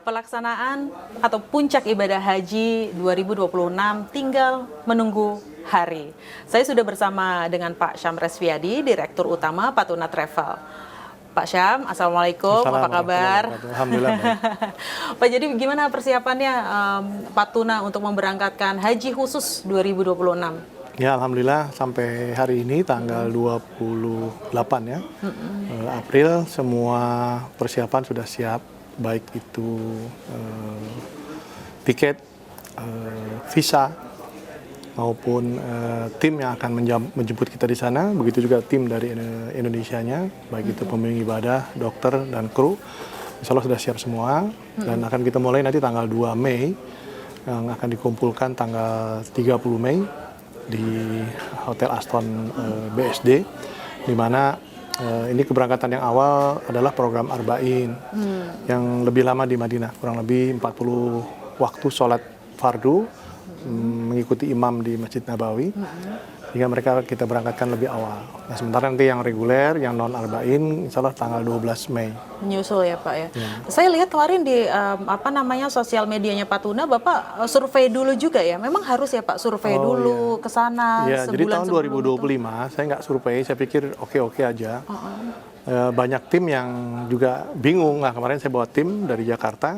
pelaksanaan atau puncak ibadah haji 2026 tinggal menunggu hari. Saya sudah bersama dengan Pak Syam Resviadi, Direktur Utama Patuna Travel. Pak Syam, Assalamualaikum, apa kabar? Alhamdulillah baik. Pak, jadi gimana persiapannya Patuna untuk memberangkatkan haji khusus 2026? Ya, Alhamdulillah sampai hari ini tanggal 28 ya, April, semua persiapan sudah siap, baik itu tiket, visa, maupun tim yang akan menjemput kita di sana, begitu juga tim dari Indonesianya, baik itu pembimbing ibadah, dokter, dan kru. Insya Allah sudah siap semua, dan akan kita mulai nanti tanggal 2 Mei, yang akan dikumpulkan tanggal 30 Mei, di Hotel Aston BSD, di mana ini keberangkatan yang awal adalah program Arba'in yang lebih lama di Madinah, kurang lebih 40 waktu sholat fardu, mengikuti imam di Masjid Nabawi, sehingga mereka kita berangkatkan lebih awal. Nah, sementara nanti yang reguler, yang non Arba'in, insya Allah tanggal 12 Mei. Menyusul ya Pak ya. Saya lihat kemarin di sosial medianya Patuna, Bapak survei dulu juga ya. Memang harus ya Pak survei dulu ke sana. Ya, jadi tahun 2025 saya nggak survei, saya pikir oke-oke aja. Banyak tim yang juga bingung. Nah, kemarin saya bawa tim dari Jakarta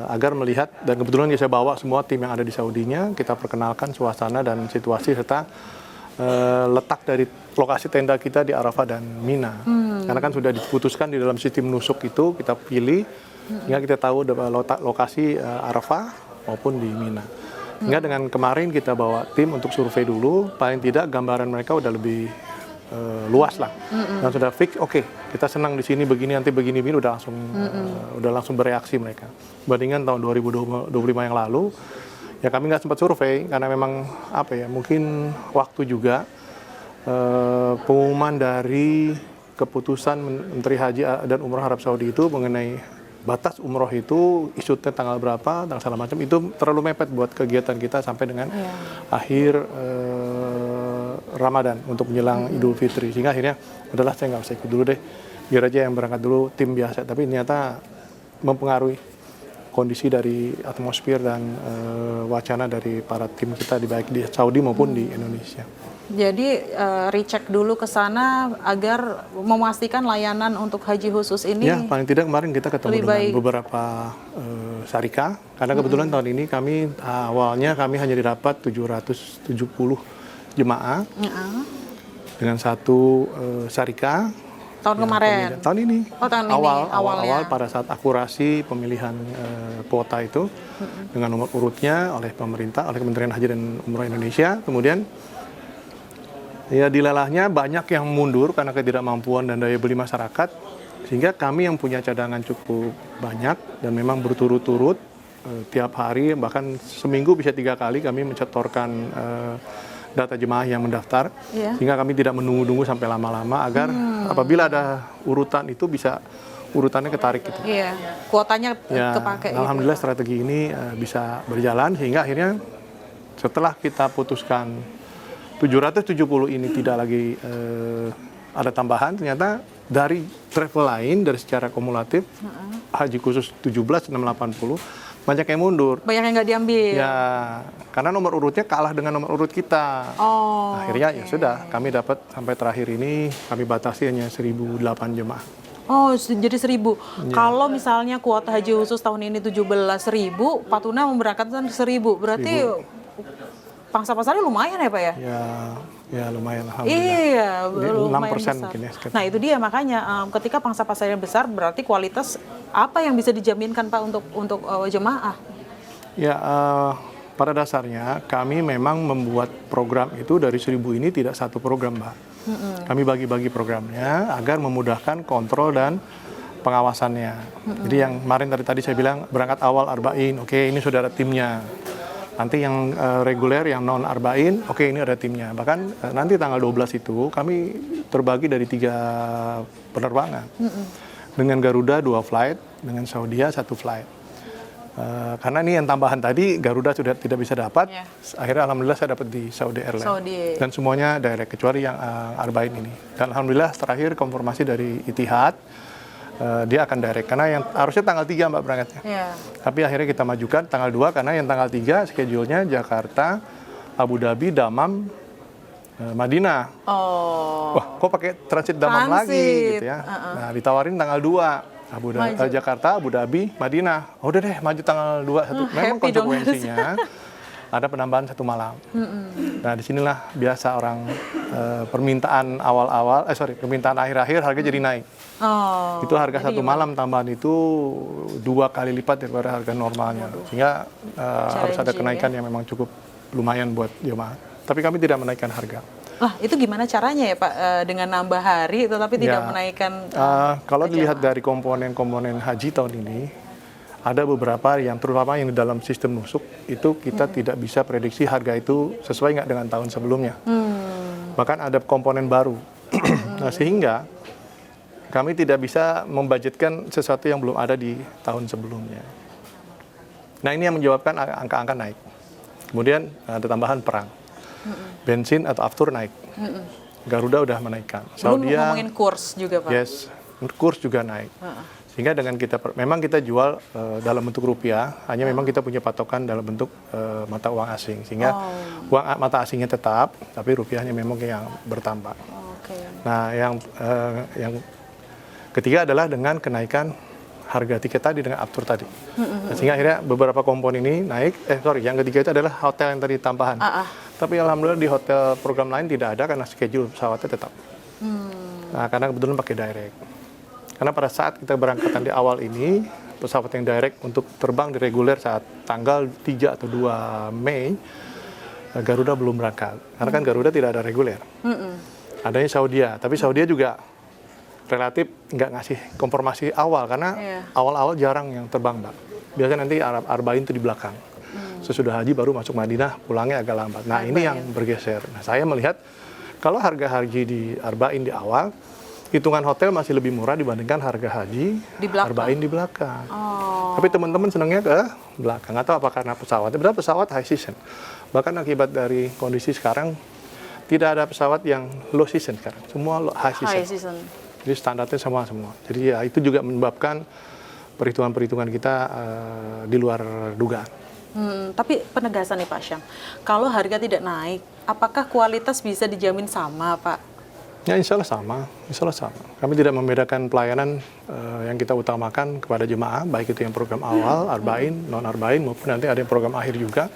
agar melihat, dan kebetulan saya bawa semua tim yang ada di Saudinya, kita perkenalkan suasana dan situasi serta letak dari lokasi tenda kita di Arafah dan Mina. Karena kan sudah diputuskan di dalam sistem nusuk itu, kita pilih sehingga kita tahu lokasi Arafah maupun di Mina. Sehingga dengan kemarin kita bawa tim untuk survei dulu, paling tidak gambaran mereka udah lebih luas lah. Dan sudah fix, oke, kita senang di sini begini, nanti begini udah langsung bereaksi mereka. Bandingkan tahun 2025 yang lalu, ya kami nggak sempat survei karena memang mungkin waktu juga pengumuman dari keputusan Menteri Haji dan Umroh Arab Saudi itu mengenai batas umroh itu isutnya tanggal berapa, tanggal segala macam, itu terlalu mepet buat kegiatan kita sampai dengan akhir Ramadan untuk menjelang Idul Fitri, sehingga akhirnya adalah saya nggak usah ikut dulu deh, biar aja yang berangkat dulu tim biasa. Tapi ternyata mempengaruhi kondisi dari atmosfer dan wacana dari para tim kita baik di Saudi maupun di Indonesia. Jadi recheck dulu ke sana agar memastikan layanan untuk haji khusus ini. Ya, paling tidak kemarin kita ketemu dengan beberapa syarikah, karena kebetulan tahun ini kami awalnya hanya didapat 770 jemaah dengan satu syarikah. Tahun kemarin? Tahun ini. Oh, tahun awal pada saat akurasi pemilihan kuota itu dengan nomor urutnya oleh pemerintah, oleh Kementerian Haji dan Umroh Indonesia. Kemudian ya dilelahnya banyak yang mundur karena ketidakmampuan dan daya beli masyarakat, sehingga kami yang punya cadangan cukup banyak dan memang berturut-turut tiap hari, bahkan seminggu bisa 3 kali kami mencetorkan data jemaah yang mendaftar, sehingga kami tidak menunggu-nunggu sampai lama-lama agar apabila ada urutan itu bisa urutannya ketarik gitu. Iya, kuotanya kepake. Alhamdulillah strategi ini bisa berjalan, sehingga akhirnya setelah kita putuskan 770 ini tidak lagi ada tambahan, ternyata dari travel lain dari secara kumulatif haji khusus 17 680 banyak yang mundur. Banyak yang nggak diambil. Ya, karena nomor urutnya kalah dengan nomor urut kita. Akhirnya ya sudah, kami dapat sampai terakhir ini kami batasi hanya 1008 jemaah. Oh, jadi 1000. Kalau misalnya kuota haji khusus tahun ini 17.000, Patuna memberangkatkan 1.000. Berarti pangsa pasarnya lumayan ya Pak ya? Ya lumayan, alhamdulillah. Iya, lumayan 6% mungkin ya. Nah itu dia, makanya ketika pangsa pasarnya besar berarti kualitas apa yang bisa dijaminkan Pak untuk jemaah? Ya, pada dasarnya kami memang membuat program itu dari 1.000 ini tidak satu program Mbak. Kami bagi-bagi programnya agar memudahkan kontrol dan pengawasannya. Jadi yang kemarin tadi saya bilang berangkat awal Arba'in, oke, ini sudah ada timnya. Nanti yang reguler, yang non Arba'in, oke, ini ada timnya. Bahkan nanti tanggal 12 itu kami terbagi dari 3 penerbangan. Dengan Garuda 2 flight, dengan Saudia 1 flight. Karena ini yang tambahan tadi, Garuda sudah tidak bisa dapat, akhirnya alhamdulillah saya dapat di Saudi Airlines. Dan semuanya direct, kecuali yang Arba'in ini. Dan alhamdulillah terakhir konfirmasi dari Etihad, dia akan direct. Karena yang harusnya tanggal 3 Mbak berangkatnya. Yeah. Tapi akhirnya kita majukan tanggal 2 karena yang tanggal 3 schedule-nya Jakarta, Abu Dhabi, Dammam, Madinah. Oh. Wah, kok pakai transit Dammam lagi gitu ya. Nah, ditawarin tanggal 2 Jakarta, Abu Dhabi, Madinah. Oh, udah deh maju tanggal 2 1. Memang konsekuensinya ada penambahan 1 malam. Nah, disinilah biasa orang permintaan permintaan akhir-akhir harga jadi naik. Oh. Itu harga 1 malam tambahan itu 2 kali lipat daripada harga normalnya. Sehingga harus ada kenaikan yang memang cukup lumayan buat jemaah. Tapi kami tidak menaikkan harga. Lah, itu gimana caranya ya Pak, dengan nambah hari tetapi tidak menaikkan? Kalau dilihat dari komponen-komponen haji tahun ini, ada beberapa yang terutama yang di dalam sistem nusuk itu kita tidak bisa prediksi harga itu sesuai nggak dengan tahun sebelumnya. Bahkan ada komponen baru. Nah, sehingga kami tidak bisa membudgetkan sesuatu yang belum ada di tahun sebelumnya. Nah, ini yang menyebabkan angka-angka naik. Kemudian ada tambahan perang. Bensin atau aftur naik. Garuda udah menaikkan. Belum ngomongin kurs juga Pak. Yes, kurs juga naik. Sehingga dengan memang kita jual dalam bentuk rupiah, hanya memang kita punya patokan dalam bentuk mata uang asing. Sehingga mata asingnya tetap, tapi rupiahnya memang yang bertambah. Nah, yang ketiga adalah dengan kenaikan harga tiket tadi dengan aftur tadi. Sehingga akhirnya beberapa komponen ini naik. Yang ketiga itu adalah hotel yang tadi tambahan. Tapi alhamdulillah di hotel program lain tidak ada karena schedule pesawatnya tetap. Nah, karena kebetulan pakai direct. Karena pada saat kita berangkatan di awal ini, pesawat yang direct untuk terbang di reguler saat tanggal 3 atau 2 Mei, Garuda belum berangkat. Karena kan Garuda tidak ada reguler. Adanya Saudia, tapi Saudia juga relatif nggak ngasih konfirmasi awal karena awal-awal jarang yang terbang, Mbak. Biasanya nanti Arba'in itu di belakang. Sesudah haji baru masuk Madinah, pulangnya agak lambat. Nah, ini yang bergeser. Nah, saya melihat kalau harga haji di Arba'in di awal, hitungan hotel masih lebih murah dibandingkan harga haji Arba'in di belakang. Tapi teman-teman senangnya ke belakang. Atau apa karena pesawatnya? Benar pesawat high season. Bahkan akibat dari kondisi sekarang, tidak ada pesawat yang low season sekarang. Semua high season. Jadi standarnya sama semua. Jadi ya itu juga menyebabkan perhitungan-perhitungan kita di luar dugaan. Tapi penegasan nih Pak Syam, kalau harga tidak naik, apakah kualitas bisa dijamin sama Pak? Ya insya Allah sama. Kami tidak membedakan pelayanan yang kita utamakan kepada jemaah, baik itu yang program awal, Arba'in, non-Arba'in, maupun nanti ada yang program akhir juga,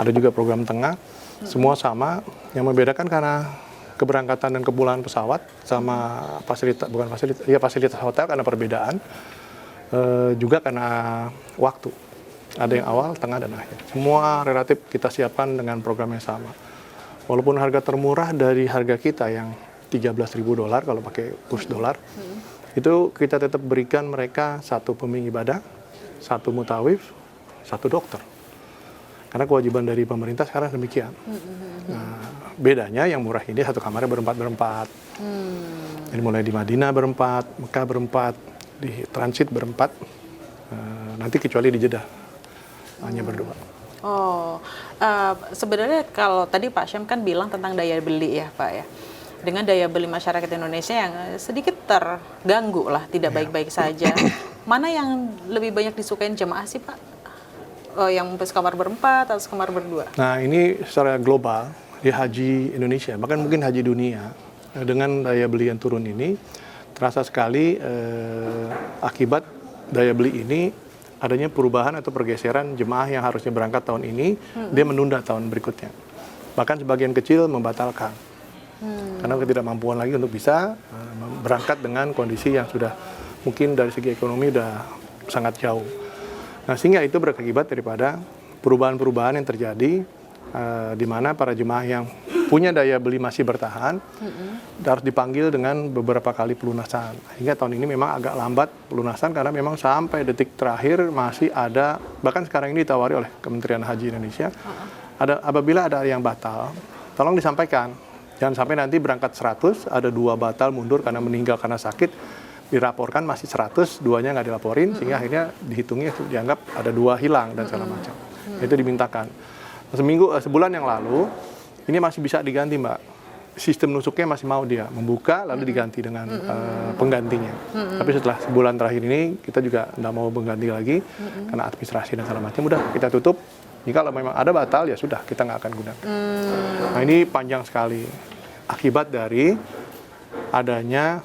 ada juga program tengah, semua sama. Yang membedakan karena keberangkatan dan kepulangan pesawat sama fasilitas hotel karena perbedaan, juga karena waktu. Ada yang awal, tengah, dan akhir. Semua relatif kita siapkan dengan program yang sama. Walaupun harga termurah dari harga kita yang $13.000 kalau pakai kurs dolar, itu kita tetap berikan mereka 1 pembimbing ibadah, 1 mutawif, 1 dokter. Karena kewajiban dari pemerintah sekarang demikian. Nah, bedanya yang murah ini 1 kamarnya berempat. Jadi mulai di Madinah berempat, Mekah berempat, di transit berempat, nanti kecuali di Jeddah hanya berdua. Sebenarnya kalau tadi Pak Syam kan bilang tentang daya beli ya Pak ya. Dengan daya beli masyarakat Indonesia yang sedikit terganggu lah, tidak baik-baik saja. Mana yang lebih banyak disukain jemaah sih Pak? Yang sekamar berempat atau sekamar berdua? Nah, ini secara global di haji Indonesia, bahkan mungkin haji dunia, dengan daya beli yang turun ini terasa sekali akibat daya beli ini adanya perubahan atau pergeseran jemaah yang harusnya berangkat tahun ini, dia menunda tahun berikutnya. Bahkan sebagian kecil membatalkan. Karena ketidakmampuan lagi untuk bisa berangkat dengan kondisi yang sudah mungkin dari segi ekonomi sudah sangat jauh. Nah, sehingga itu berakibat daripada perubahan-perubahan yang terjadi di mana para jemaah yang punya daya beli masih bertahan harus dipanggil dengan beberapa kali pelunasan. Hingga tahun ini memang agak lambat pelunasan karena memang sampai detik terakhir masih ada, bahkan sekarang ini ditawari oleh Kementerian Haji Indonesia, apabila ada yang batal, tolong disampaikan. Jangan sampai nanti berangkat 100, ada 2 batal mundur karena meninggal karena sakit, dilaporkan masih 100, 2-nya nggak dilaporin, sehingga akhirnya dihitungnya dianggap ada 2 hilang dan segala macam. Itu dimintakan. Sebulan yang lalu, ini masih bisa diganti Mbak. sistem nusuknya masih mau dia membuka lalu diganti dengan penggantinya. Tapi setelah sebulan terakhir ini kita juga tidak mau mengganti lagi karena administrasi dan segala macam. Udah kita tutup. Jika kalau memang ada batal ya sudah kita nggak akan gunakan. Nah ini panjang sekali akibat dari adanya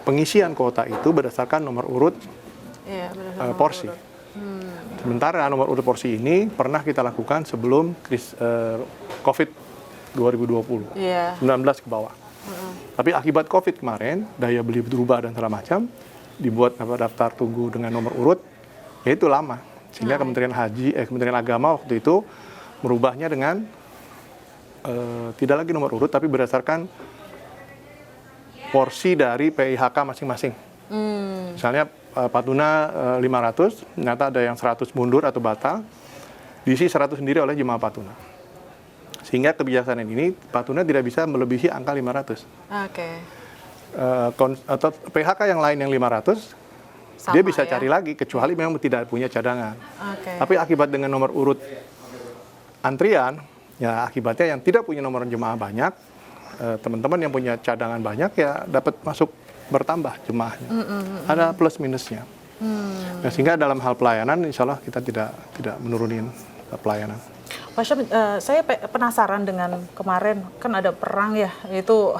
pengisian kuota itu berdasarkan nomor urut porsi. Sementara nomor urut porsi ini pernah kita lakukan sebelum COVID 2020, 19 ke bawah. Tapi akibat COVID kemarin, daya beli berubah dan segala macam, dibuat daftar tunggu dengan nomor urut, ya itu lama. Sehingga Kementerian Agama waktu itu merubahnya dengan tidak lagi nomor urut, tapi berdasarkan porsi dari PIHK masing-masing. Misalnya Pak Tuna 500, ternyata ada yang 100 mundur atau batal, diisi 100 sendiri oleh jemaah Pak Tuna. Sehingga kebijaksanaan ini Pak Tuna tidak bisa melebihi angka 500. Oke. Atau PHK yang lain yang 500, Sama, dia bisa ya? cari lagi, kecuali memang tidak punya cadangan. Oke. Tapi akibat dengan nomor urut antrian, ya akibatnya yang tidak punya nomor jemaah banyak, teman-teman yang punya cadangan banyak ya dapat masuk bertambah jemaahnya. Ada plus minusnya. Nah, sehingga dalam hal pelayanan, insya Allah kita tidak menurunin pelayanan. Pak Syam, saya penasaran dengan kemarin kan ada perang ya, itu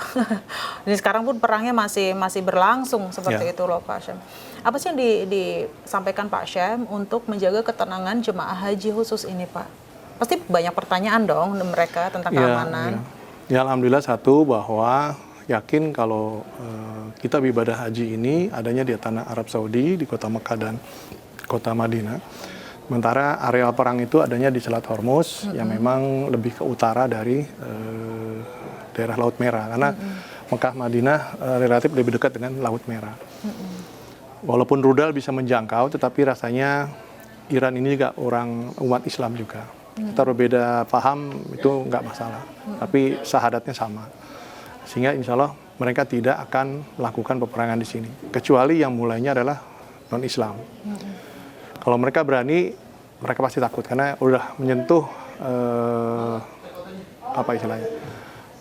ini sekarang pun perangnya masih berlangsung seperti itu loh Pak Syam. Apa sih yang disampaikan Pak Syam untuk menjaga ketenangan jemaah haji khusus ini Pak? Pasti banyak pertanyaan dong mereka tentang keamanan. Ya, alhamdulillah satu bahwa yakin kalau kita beribadah haji ini adanya di tanah Arab Saudi, di kota Mekah dan kota Madinah. Sementara area perang itu adanya di Selat Hormuz yang memang lebih ke utara dari daerah Laut Merah. Karena Mekah Madinah relatif lebih dekat dengan Laut Merah. Walaupun rudal bisa menjangkau, tetapi rasanya Iran ini juga umat Islam juga. Kita berbeda paham itu nggak masalah. Tapi syahadatnya sama. Sehingga insya Allah mereka tidak akan melakukan peperangan di sini. Kecuali yang mulainya adalah non-Islam. Kalau mereka berani, mereka pasti takut karena udah menyentuh apa istilahnya,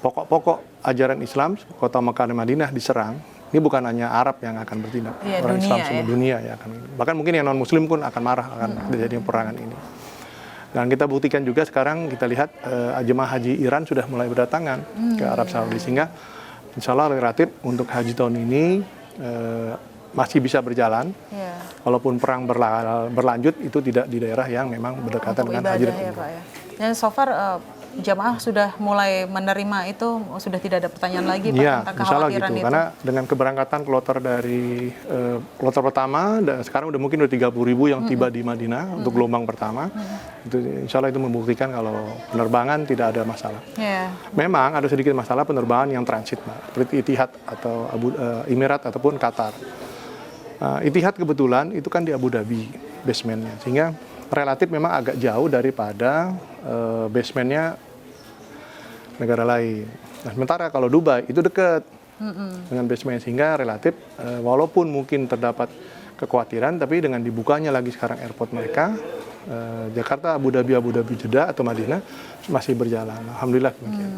pokok-pokok ajaran Islam. Kota Mekah dan Madinah diserang. Ini bukan hanya Arab yang akan bertindak, orang Islam semua dunia ya akan. Bahkan mungkin yang non Muslim pun akan marah akan terjadi peperangan ini. Dan kita buktikan juga sekarang kita lihat jemaah haji Iran sudah mulai berdatangan ke Arab Saudi, sehingga insya Allah relatif untuk haji tahun ini masih bisa berjalan. Walaupun perang berlanjut itu tidak di daerah yang memang berdekatan dengan haji dan umrah. Pak, ya. Dan so far jamaah sudah mulai menerima itu, sudah tidak ada pertanyaan lagi Pak tentang kekhawatiran gitu. itu. Karena dengan keberangkatan kloter dari kloter pertama, dan sekarang udah mungkin udah 30.000 yang tiba di Madinah untuk gelombang pertama, itu insya Allah itu membuktikan kalau penerbangan tidak ada masalah. Memang ada sedikit masalah penerbangan yang transit, Pak, seperti Etihad atau Emirat ataupun Qatar. Etihad kebetulan itu kan di Abu Dhabi basementnya, sehingga relatif memang agak jauh daripada basementnya negara lain. Nah, sementara kalau Dubai itu dekat dengan basement, sehingga relatif walaupun mungkin terdapat kekhawatiran, tapi dengan dibukanya lagi sekarang airport mereka, Jakarta, Abu Dhabi, Jeddah atau Madinah masih berjalan. Alhamdulillah demikian.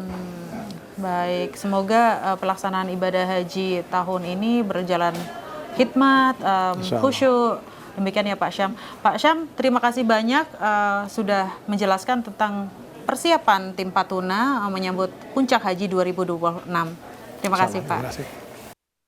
Baik, semoga pelaksanaan ibadah haji tahun ini berjalan hikmat, khusyuk. Demikian ya Pak Syam. Pak Syam, terima kasih banyak sudah menjelaskan tentang persiapan tim Pak Tuna menyambut puncak haji 2026. Terima kasih Pak. Terima kasih.